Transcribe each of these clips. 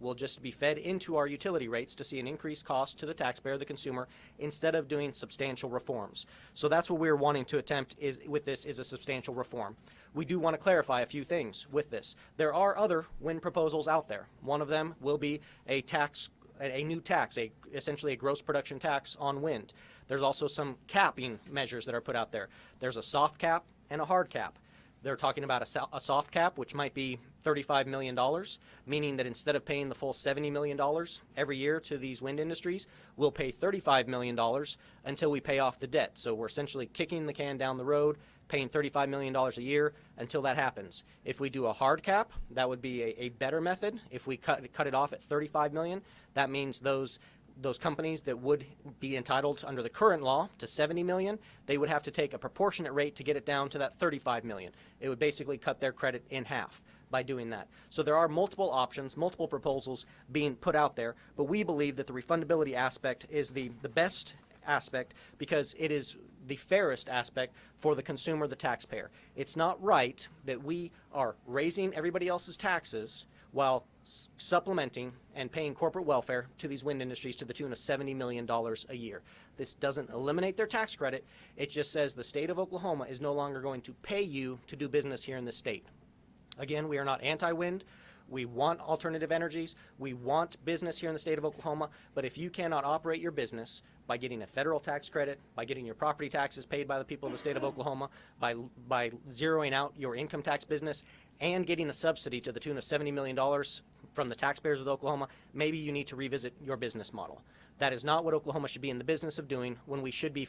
will just be fed into our utility rates to see an increased cost to the taxpayer, the consumer, instead of doing substantial reforms. So that's what we're wanting to attempt with this is a substantial reform. We do want to clarify a few things with this. There are other wind proposals out there. One of them will be a new tax, essentially a gross production tax on wind. There's also some capping measures that are put out there. There's a soft cap and a hard cap. They're talking about a soft cap, which might be $35 million, meaning that instead of paying the full $70 million every year to these wind industries, we'll pay $35 million until we pay off the debt. So we're essentially kicking the can down the road, paying $35 million a year until that happens. If we do a hard cap, that would be a better method. If we cut it off at $35 million, that means those companies that would be entitled under the current law to $70 million, they would have to take a proportionate rate to get it down to that $35 million. It would basically cut their credit in half by doing that. So there are multiple options, multiple proposals being put out there, but we believe that the refundability aspect is the best aspect because it is the fairest aspect for the consumer, the taxpayer. It's not right that we are raising everybody else's taxes while supplementing and paying corporate welfare to these wind industries to the tune of $70 million a year. This doesn't eliminate their tax credit. It just says the state of Oklahoma is no longer going to pay you to do business here in the state. Again, we are not anti-wind. We want alternative energies. We want business here in the state of Oklahoma. But if you cannot operate your business by getting a federal tax credit, by getting your property taxes paid by the people of the state of Oklahoma, by zeroing out your income tax business, and getting a subsidy to the tune of $70 million from the taxpayers of Oklahoma, maybe you need to revisit your business model. That is not what Oklahoma should be in the business of doing when we should be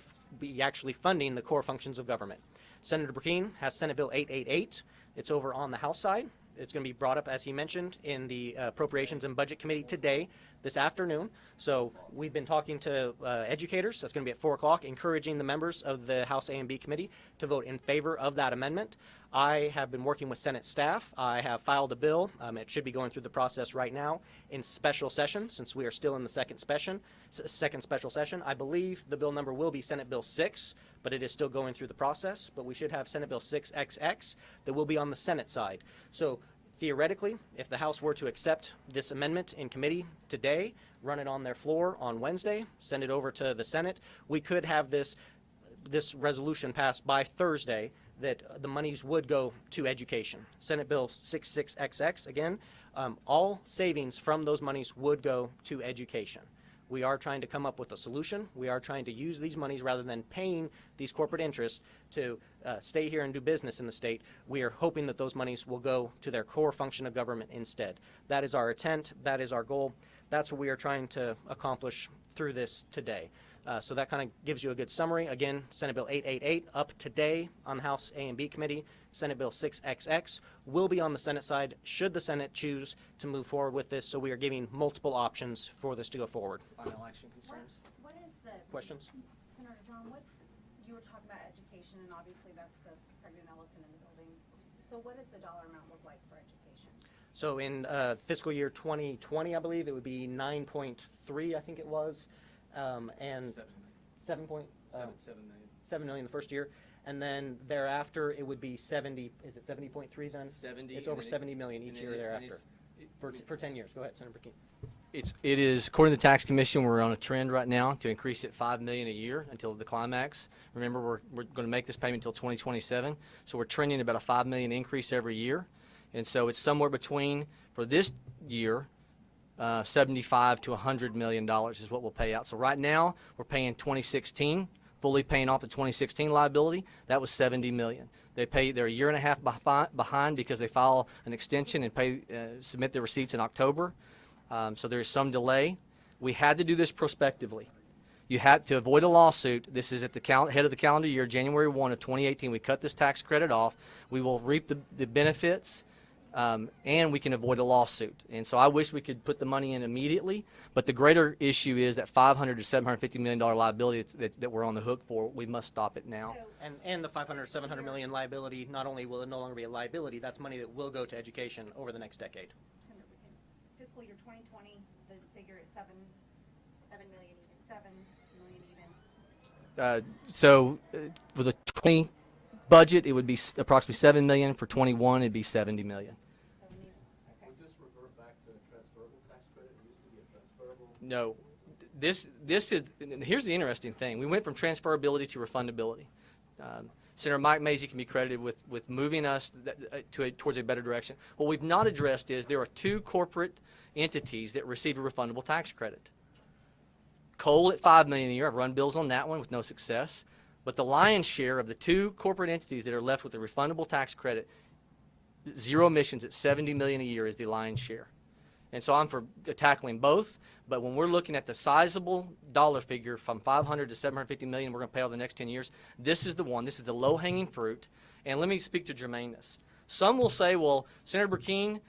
actually funding the core functions of government. Senator Brecheen has Senate Bill 888. It's over on the House side. It's going to be brought up, as he mentioned, in the Appropriations and Budget Committee today, this afternoon. So we've been talking to educators. That's going to be at 4 o'clock, encouraging the members of the House A and B Committee to vote in favor of that amendment. I have been working with Senate staff. I have filed a bill. It should be going through the process right now in special session, since we are still in the second special session. I believe the bill number will be Senate Bill 6, but it is still going through the process. But we should have Senate Bill 6XX that will be on the Senate side. So theoretically, if the House were to accept this amendment in committee today, run it on their floor on Wednesday, send it over to the Senate, we could have this resolution passed by Thursday that the monies would go to education. Senate Bill 66XX, again, all savings from those monies would go to education. We are trying to come up with a solution. We are trying to use these monies rather than paying these corporate interests to stay here and do business in the state. We are hoping that those monies will go to their core function of government instead. That is our intent. That is our goal. That's what we are trying to accomplish through this today. So that kind of gives you a good summary. Again, Senate Bill 888 up today on the House A and B Committee. Senate Bill 6XX will be on the Senate side should the Senate choose to move forward with this. So we are giving multiple options for this to go forward. Final action concerns? What is the Questions? Senator John? You were talking about education, and obviously that's the pregnant elephant in the building. So what does the dollar amount look like for education? So in fiscal year 2020, I believe it would be 9.3, I think it was. And 7 million the first year, and then thereafter it would be 70. Is it 70.3 then? 70. It's over 70 million each year thereafter for 10 years. Go ahead, Senator Brecheen. It is, according to the Tax Commission, we're on a trend right now to increase it $5 million a year until the climax. Remember, we're going to make this payment until 2027, so we're trending about a $5 million increase every year, and so it's somewhere between, for this year, 75 to $100 million is what we'll pay out. So right now we're paying 2016, fully paying off the 2016 liability. That was $70 million. They're a year and a half behind because they file an extension and submit their receipts in October. So there is some delay. We had to do this prospectively. You had to avoid a lawsuit. This is at the head of the calendar year, January 1 of 2018. We cut this tax credit off. We will reap the benefits. And we can avoid a lawsuit. And so I wish we could put the money in immediately, but the greater issue is that $500 to $750 million liability that we're on the hook for. We must stop it now. And the 500, 700 million liability, not only will it no longer be a liability, that's money that will go to education over the next decade. Fiscal year 2020, the figure is 7 million even. So for the 20 budget, it would be approximately $7 million. For 21, it'd be $70 million. Okay. Would this revert back to a transferable tax credit? It used to be a transferable. No. This is, here's the interesting thing. We went from transferability to refundability. Senator Mike Mazie can be credited with moving us towards a better direction. What we've not addressed is there are two corporate entities that receive a refundable tax credit. Coal at $5 million a year. I've run bills on that one with no success. But the lion's share of the two corporate entities that are left with a refundable tax credit, zero emissions at $70 million a year is the lion's share. And so I'm for tackling both, but when we're looking at the sizable dollar figure from $500 to $750 million we're going to pay over the next 10 years, this is the one. This is the low-hanging fruit. And let me speak to germaneness. Some will say, well, Senator Brecheen,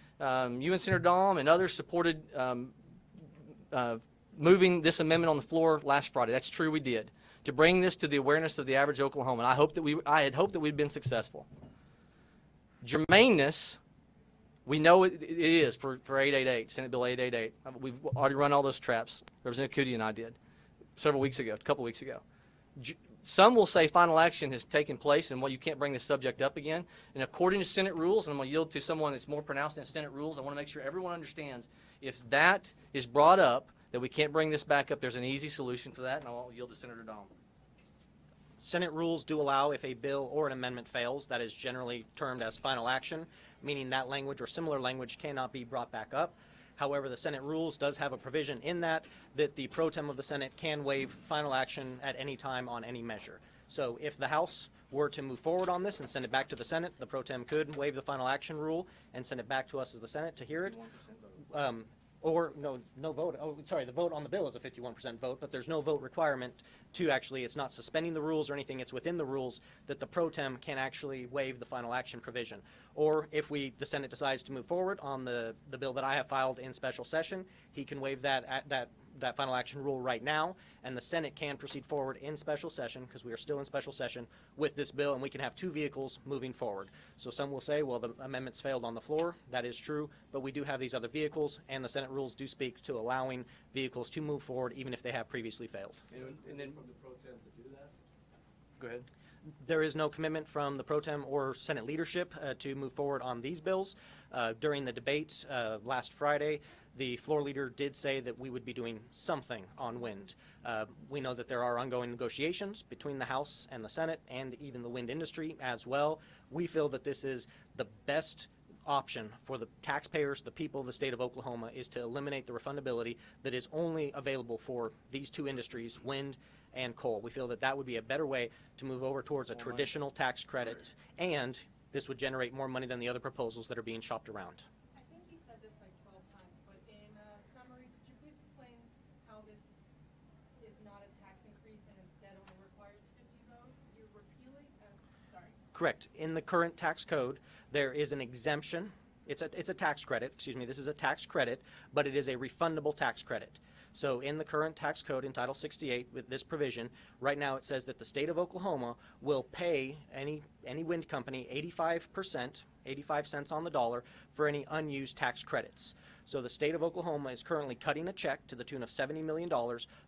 you and Senator Dahm and others supported moving this amendment on the floor last Friday. That's true, we did, to bring this to the awareness of the average Oklahoman. I had hoped that we'd been successful. Germaneness, we know it is for 888, Senate Bill 888. We've already run all those traps. Representative Cootie and I did a couple weeks ago. Some will say final action has taken place and you can't bring this subject up again. And according to Senate rules, and I'm going to yield to someone that's more pronounced in Senate rules, I want to make sure everyone understands if that is brought up, that we can't bring this back up, there's an easy solution for that, and I'll yield to Senator Dahm. Senate rules do allow if a bill or an amendment fails, that is generally termed as final action, meaning that language or similar language cannot be brought back up. However, the Senate rules does have a provision in that the pro tem of the Senate can waive final action at any time on any measure. So if the House were to move forward on this and send it back to the Senate, the pro tem could waive the final action rule and send it back to us as the Senate to hear it. Or no vote. Oh, sorry, the vote on the bill is a 51% vote, but there's no vote requirement to actually, it's not suspending the rules or anything, it's within the rules that the pro tem can actually waive the final action provision. Or if the Senate decides to move forward on the bill that I have filed in special session, he can waive that final action rule right now, and the Senate can proceed forward in special session, because we are still in special session, with this bill, and we can have two vehicles moving forward. So some will say, well, the amendments failed on the floor. That is true, but we do have these other vehicles, and the Senate rules do speak to allowing vehicles to move forward even if they have previously failed. And then from the pro tem to do that? Go ahead. There is no commitment from the pro tem or Senate leadership to move forward on these bills. During the debate last Friday, the floor leader did say that we would be doing something on wind. We know that there are ongoing negotiations between the House and the Senate and even the wind industry as well. We feel that this is the best option for the taxpayers, the people of the state of Oklahoma, is to eliminate the refundability that is only available for these two industries, wind and coal. We feel that that would be a better way to move over towards a traditional tax credit, and this would generate more money than the other proposals that are being shopped around. I think you said this like 12 times, but in summary, could you please explain how this is not a tax increase and instead only requires 50 votes? You're repealing? Sorry. Correct. In the current tax code, there is an exemption. It's a tax credit. Excuse me. This is a tax credit, but it is a refundable tax credit. So in the current tax code in Title 68 with this provision, right now it says that the state of Oklahoma will pay any wind company 85%, 85 cents on the dollar for any unused tax credits. So the state of Oklahoma is currently cutting a check to the tune of $70 million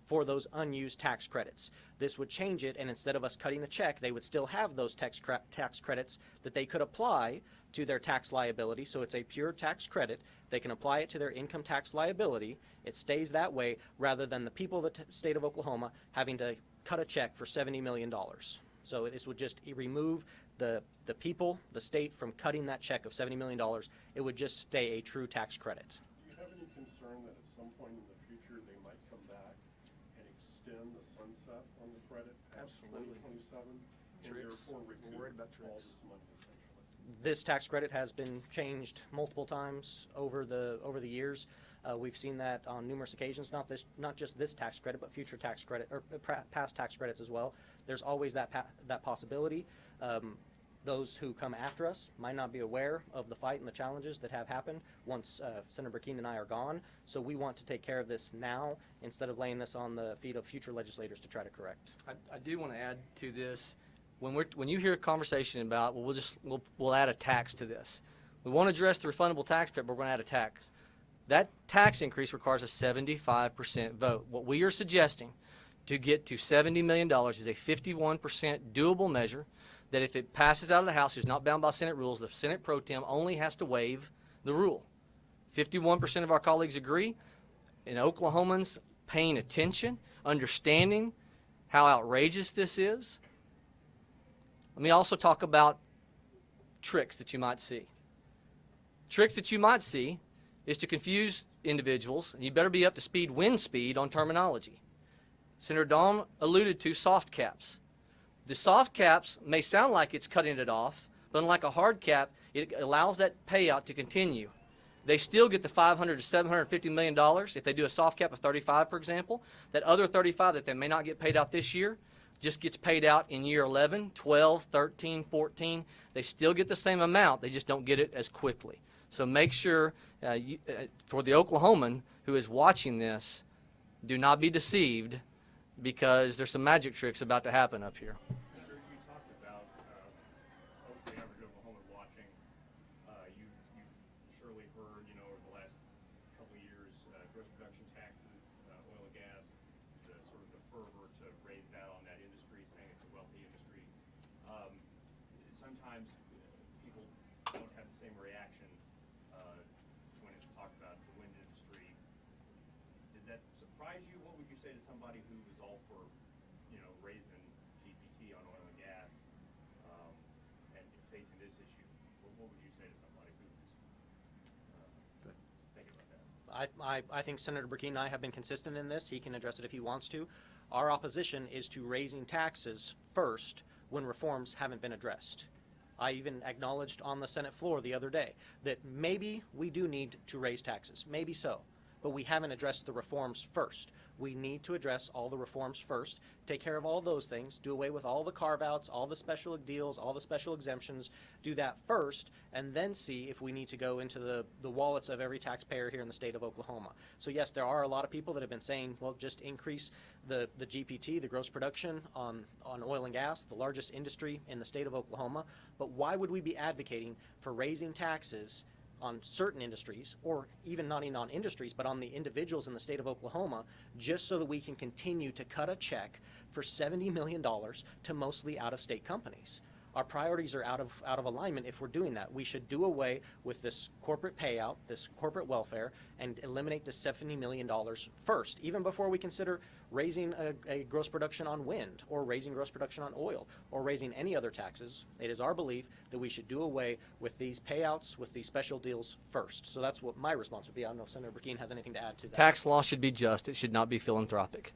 for those unused tax credits. This would change it, and instead of us cutting a check, they would still have those tax credits that they could apply to their tax liability. So it's a pure tax credit. They can apply it to their income tax liability. It stays that way rather than the people of the state of Oklahoma having to cut a check for $70 million. So this would just remove the people, the state, from cutting that check of $70 million. It would just stay a true tax credit. Do you have any concern that at some point in the future they might come back and extend the sunset on the credit past Absolutely. 2027? And Tricks. therefore We're worried about recoup all tricks. this money essentially? This tax credit has been changed multiple times over the years. We've seen that on numerous occasions, not just this tax credit, but future tax credit or past tax credits as well. There's always that possibility. Those who come after us might not be aware of the fight and the challenges that have happened once Senator Brecheen and I are gone. So we want to take care of this now instead of laying this on the feet of future legislators to try to correct. I do want to add to this. When you hear a conversation about, well, we'll add a tax to this. We won't address the refundable tax credit, but we're going to add a tax. That tax increase requires a 75% vote. What we are suggesting to get to $70 million is a 51% doable measure that if it passes out of the House, it's not bound by Senate rules, the Senate pro tem only has to waive the rule. 51% of our colleagues agree. And Oklahomans paying attention, understanding how outrageous this is. Let me also talk about tricks that you might see. Tricks that you might see is to confuse individuals, and you better be up to speed, wind speed on terminology. Senator Dahm alluded to soft caps. The soft caps may sound like it's cutting it off, but unlike a hard cap, it allows that payout to continue. They still get the $500 to $750 million if they do a soft cap of 35, for example. That other 35 that they may not get paid out this year just gets paid out in year 11, 12, 13, 14. They still get the same amount, they just don't get it as quickly. So make sure, for the Oklahoman who is watching this, do not be deceived because there's some magic tricks about to happen up here. Sir, you talked about the average Oklahoman watching. You've surely heard, over the last couple of years, gross production taxes, oil and gas, the sort of the fervor to raise that on that industry, saying it's a wealthy industry. Sometimes people don't have the same reaction when it's talked about the wind industry. Does that surprise you? What would you say to somebody who was all for, raising GPT on oil and gas, and facing this issue? What would you say to somebody who's thinking about that? I think Senator Brecheen and I have been consistent in this. He can address it if he wants to. Our opposition is to raising taxes first when reforms haven't been addressed. I even acknowledged on the Senate floor the other day that maybe we do need to raise taxes, maybe so, but we haven't addressed the reforms first. We need to address all the reforms first, take care of all those things, do away with all the carve-outs, all the special deals, all the special exemptions, do that first, and then see if we need to go into the wallets of every taxpayer here in the state of Oklahoma. So yes, there are a lot of people that have been saying, well, just increase the GPT, the gross production on oil and gas, the largest industry in the state of Oklahoma. But why would we be advocating for raising taxes on certain industries, or even not even on industries, but on the individuals in the state of Oklahoma, just so that we can continue to cut a check for $70 million to mostly out-of-state companies? Our priorities are out of alignment if we're doing that. We should do away with this corporate payout, this corporate welfare, and eliminate the $70 million first, even before we consider raising a gross production on wind, or raising gross production on oil, or raising any other taxes. It is our belief that we should do away with these payouts, with these special deals first. So that's what my response would be. I don't know if Senator Brecheen has anything to add to that. Tax law should be just, it should not be philanthropic.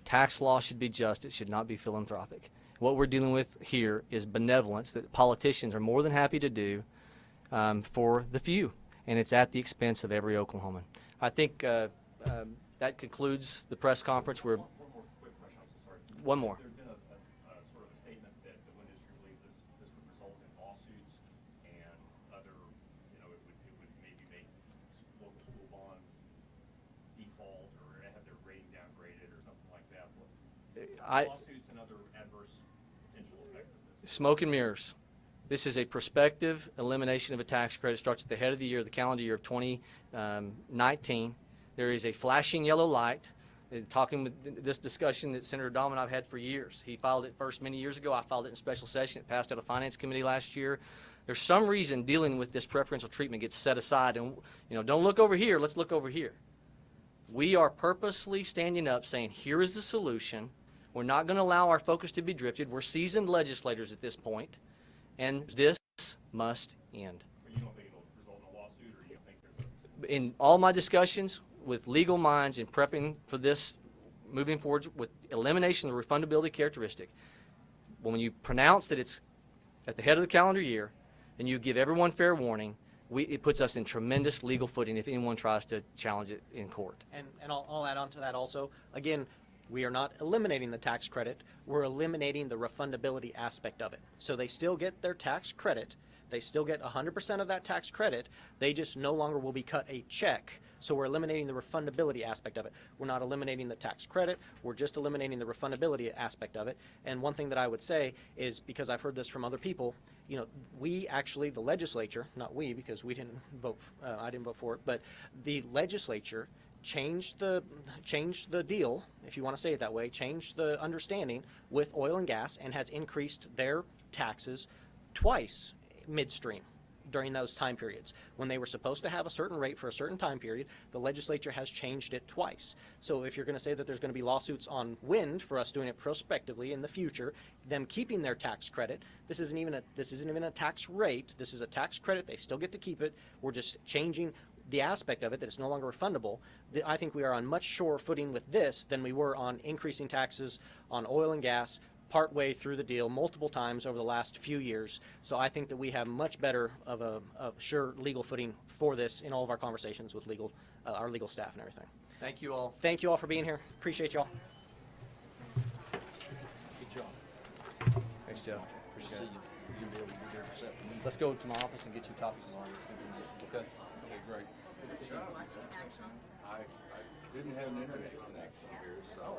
Tax law should be just, it should not be philanthropic. What we're dealing with here is benevolence that politicians are more than happy to do for the few, and it's at the expense of every Oklahoman. I think that concludes the press conference. One more quick question, I'm so sorry. One more. There's been a sort of a statement that the wind industry believes this would result in lawsuits and other, it would maybe make local school bonds default or have their rating downgraded or something like that. Lawsuits and other adverse potential effects of this. Smoke and mirrors. This is a prospective elimination of a tax credit. Starts at the head of the year, the calendar year of 2019. There is a flashing yellow light. Talking with this discussion that Senator Dahm and I have had for years. He filed it first many years ago. I filed it in special session. It passed out of Finance Committee last year. There's some reason dealing with this preferential treatment gets set aside, and don't look over here. Let's look over here. We are purposely standing up saying, here is the solution. We're not going to allow our focus to be drifted. We're seasoned legislators at this point, and this must end. But you don't think it'll result in a lawsuit, or you don't think there's In all my discussions with legal minds in prepping for this, moving forward with elimination of the refundability characteristic, when you pronounce that it's at the head of the calendar year and you give everyone fair warning, it puts us in tremendous legal footing if anyone tries to challenge it in court. And I'll add on to that also. Again, we are not eliminating the tax credit. We're eliminating the refundability aspect of it. So they still get their tax credit. They still get 100% of that tax credit. They just no longer will be cut a check. So we're eliminating the refundability aspect of it. We're not eliminating the tax credit. We're just eliminating the refundability aspect of it. And one thing that I would say is, because I've heard this from other people, we actually, the legislature, not we because we didn't vote, I didn't vote for it, but the legislature changed the deal, if you want to say it that way, changed the understanding with oil and gas, and has increased their taxes twice midstream. during those time periods. When they were supposed to have a certain rate for a certain time period, the legislature has changed it twice. So if you're going to say that there's going to be lawsuits on wind for us doing it prospectively in the future, them keeping their tax credit, this isn't even a tax rate. This is a tax credit. They still get to keep it. We're just changing the aspect of it that it's no longer refundable. I think we are on much surer footing with this than we were on increasing taxes on oil and gas partway through the deal multiple times over the last few years. So I think that we have much better of a sure legal footing for this in all of our conversations with our legal staff and everything. Thank you all. Thank you all for being here. Appreciate y'all. Good job. Thanks, Joe. Appreciate it. You'll be able to be there this afternoon. Let's go to my office and get you copies of all this information. Okay. Okay, great. I didn't have an internet connection here, so.